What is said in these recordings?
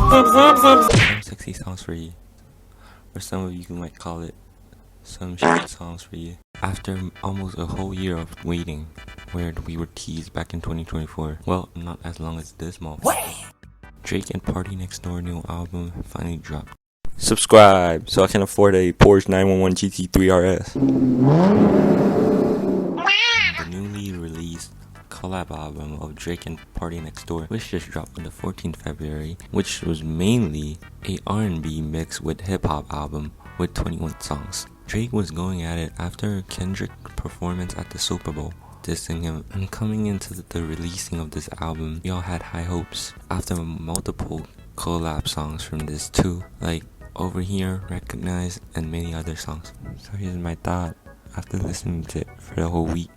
Some sexy songs for you, or some of you might call it some shit songs for you. After almost a whole year of waiting, where we were teased back in 2024. Well, not as long as this month. Drake and Party Next Door new album finally dropped. Subscribe so I can afford a Porsche 911 GT3 RS. The newly released collab album of Drake and Party Next Door, which just dropped on the 14th February, which was mainly a R&B mix with hip-hop album with 21 songs. Drake was going at it after Kendrick's performance at the Super Bowl, dissing him, and coming into the releasing of this album, we all had high hopes after multiple collab songs from this too, like Over Here, Recognize, and many other songs. So here's my thought after listening to it for the whole week.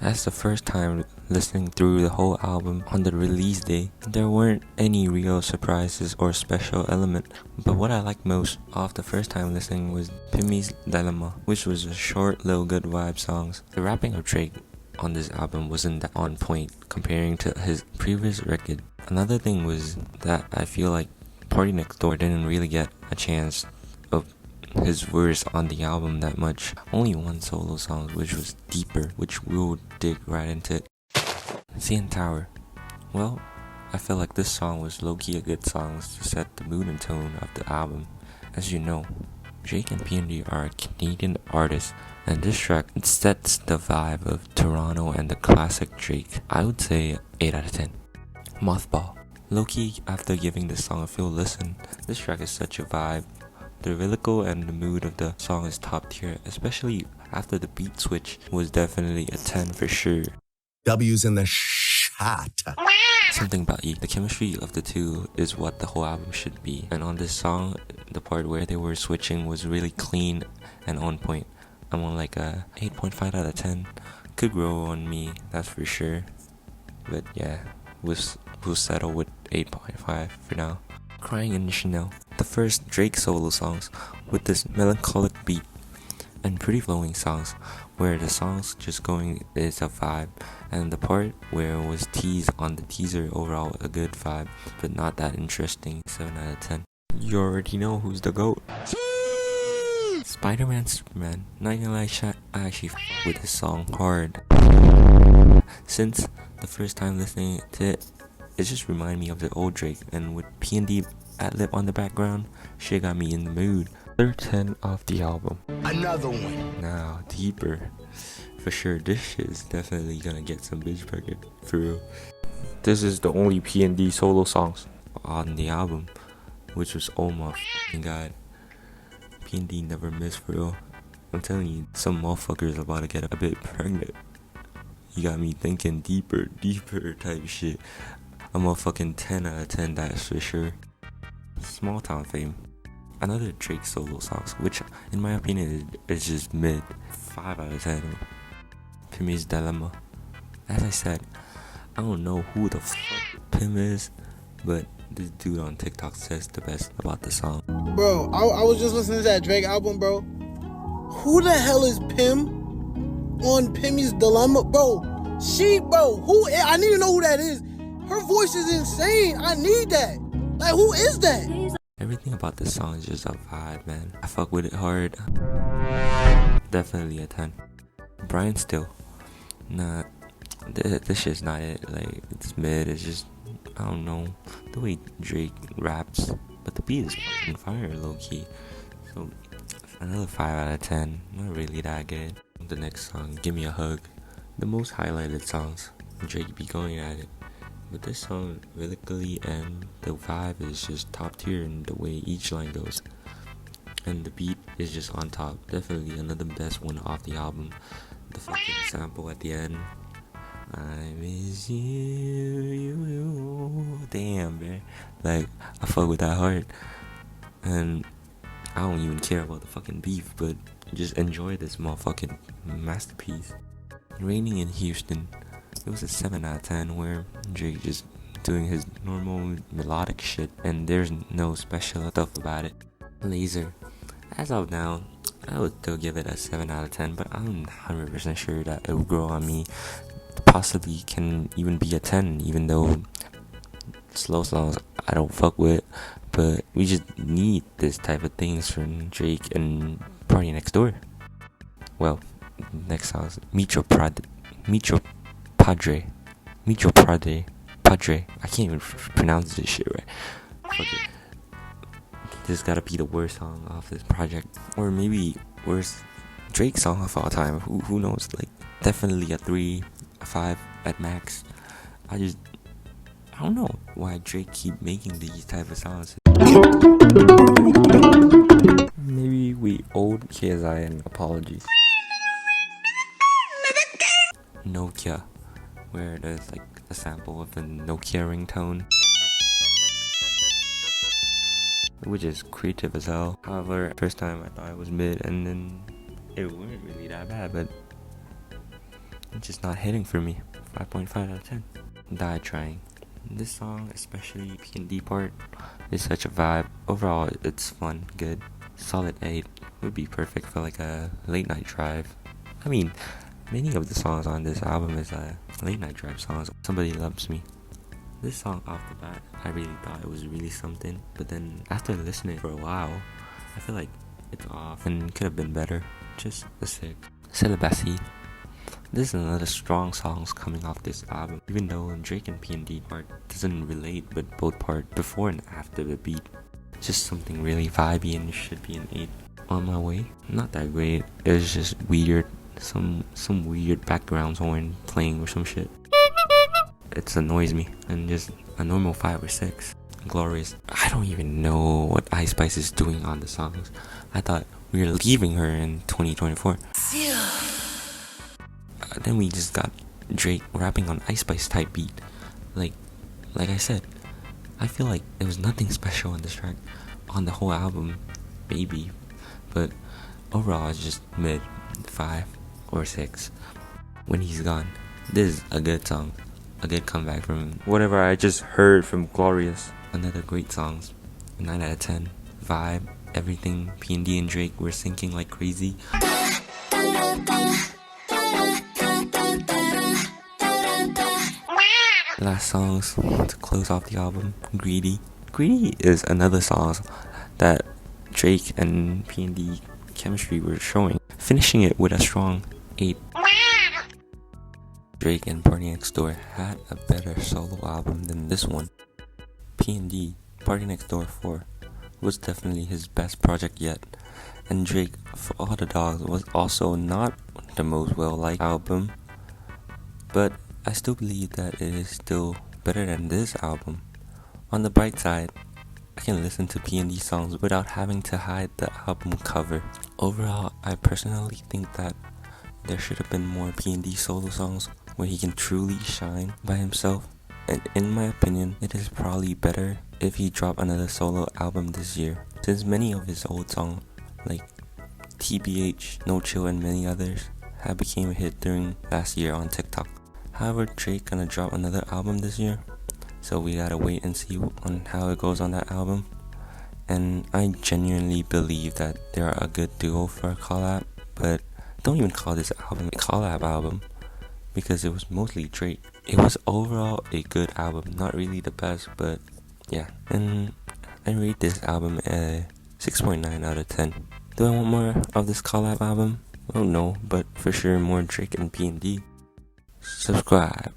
That's the first time listening through the whole album on the release day. There weren't any real surprises or special element, but what I liked most off the first time listening was Pimmy's Dilemma, which was a short little good vibe songs. The rapping of Drake on this album wasn't that on point comparing to his previous record. Another thing was that I feel like Party Next Door didn't really get a chance of his verse on the album that much. Only one solo song, which was Deeper, which we will dig right into it. CN Tower. Well, I feel like this song was low-key a good song to set the mood and tone of the album. As you know, Drake and PND are a Canadian artist, and this track sets the vibe of Toronto and the classic Drake. I would say 8 out of 10. Mothball. Low-key, after giving this song a full listen, this track is such a vibe. The lyrical and the mood of the song is top tier, especially after the beat switch was definitely a 10 for sure. W's in the shot. Something about you. The chemistry of the two is what the whole album should be. And on this song, the part where they were switching was really clean and on point. I'm on like a 8.5 out of 10. Could grow on me, that's for sure. But yeah, we'll settle with 8.5 for now. Crying in Chanel, the first Drake solo songs with this melancholic beat and pretty flowing songs where the songs just going is a vibe, and the part where it was teased on the teaser, overall a good vibe but not that interesting. 7 out of 10. You already know who's the GOAT. Spider-Man Superman. Not gonna lie, I actually with this song hard. Since the first time listening to it, it just reminded me of the old Drake, and with PND ad-lib on the background, shit got me in the mood. Third 10 off the album. Another one. Now, Deeper. For sure, this shit is definitely gonna get some bitch burger, for real. This is the only PND solo songs on the album, which was, oh my fucking god. PND never missed, for real. I'm telling you, some motherfuckers about to get a bit pregnant. You got me thinking deeper type shit. I'm a fucking 10 out of 10, that's for sure. Small Town Fame. Another Drake solo songs, which in my opinion is just mid. 5 out of 10. Pimmy's Dilemma. As I said, I don't know who the fuck Pim is, but this dude on TikTok says the best about the song. Bro, I was just listening to that Drake album, bro. Who the hell is Pim on Pimmy's Dilemma? Bro, who? I need to know who that is. Her voice is insane. I need that. Like, who is that? Everything about this song is just a vibe, man. I fuck with it hard. Definitely a 10. Brian Still. Nah, this shit's not it. Like, it's mid. It's just, I don't know, the way Drake raps. But the beat is fucking fire, low-key. So, another 5 out of 10. Not really that good. The next song, Give Me a Hug. The most highlighted songs. Drake be going at it. But this song, lyrically and the vibe is just top tier in the way each line goes. And the beat is just on top. Definitely another best one off the album. The fucking sample at the end. I miss you. Damn, man. Like, I fuck with that hard. And I don't even care about the fucking beef, but just enjoy this motherfucking masterpiece. Raining in Houston. It was a 7 out of 10 where Drake just doing his normal melodic shit and there's no special stuff about it. Laser. As of now, I would still give it a 7 out of 10, but I'm 100% sure that it will grow on me. Possibly can even be a 10, even though Slow songs I don't fuck with, but we just need this type of things from Drake and Party Next Door. Well, next song is Padre. I can't even pronounce this shit right. Fuck it. This gotta be the worst song off this project, or maybe worst Drake song of all time. Who knows? Like, definitely a 3, a 5 at max. I don't know why Drake keep making these type of songs. Maybe we owed KSI an apology. Nokia, where there's like a sample of a Nokia ringtone, which is creative as hell. However, first time I thought it was mid, and then it wasn't really that bad, but it's just not hitting for me. 5.5 out of 10. Die trying. This song, especially PND part, is such a vibe. Overall, it's fun, good. Solid 8 would be perfect for like a late night drive. I mean, many of the songs on this album is late night drive songs. Somebody Loves Me. This song off the bat, I really thought it was really something, but then after listening for a while, I feel like it's off and could have been better. Just a 6. Celibacy. This is another strong songs coming off this album, even though Drake and PND part doesn't relate, but both part before and after the beat. Just something really vibey and should be an 8. On My Way, not that great. It was just weird. Some weird background horn playing or some shit. It annoys me, and just a normal 5 or 6. Glorious. I don't even know what Ice Spice is doing on the songs. I thought we were leaving her in 2024. Then we just got Drake rapping on Ice Spice type beat. Like I said, I feel like there was nothing special on this track, on the whole album, maybe, but overall it's just mid, 5 or 6. When He's Gone, this is a good song, a good comeback from whatever I just heard from Glorious. Another great songs, 9 out of 10. Vibe, everything. PND and Drake were syncing like crazy. Last songs to close off the album, Greedy. Greedy is another song that Drake and PND chemistry were showing, finishing it with a strong 8. Drake and Party Next Door had a better solo album than this one. PND, Party Next Door 4, was definitely his best project yet, and Drake, For All the Dogs, was also not the most well-liked album, but I still believe that it is still better than this album. On the bright side, I can listen to PND songs without having to hide the album cover. Overall, I personally think that there should have been more PND solo songs where he can truly shine by himself. And in my opinion, it is probably better if he dropped another solo album this year, since many of his old songs, like TBH, No Chill, and many others, have became a hit during last year on TikTok. However, Drake gonna drop another album this year, so we gotta wait and see on how it goes on that album. And I genuinely believe that they are a good duo for a collab, but don't even call this album a collab album, because it was mostly Drake. It was overall a good album, not really the best, but yeah. And I rate this album a 6.9 out of 10. Do I want more of this collab album? Well, no, but for sure more Drake and PND. Subscribe.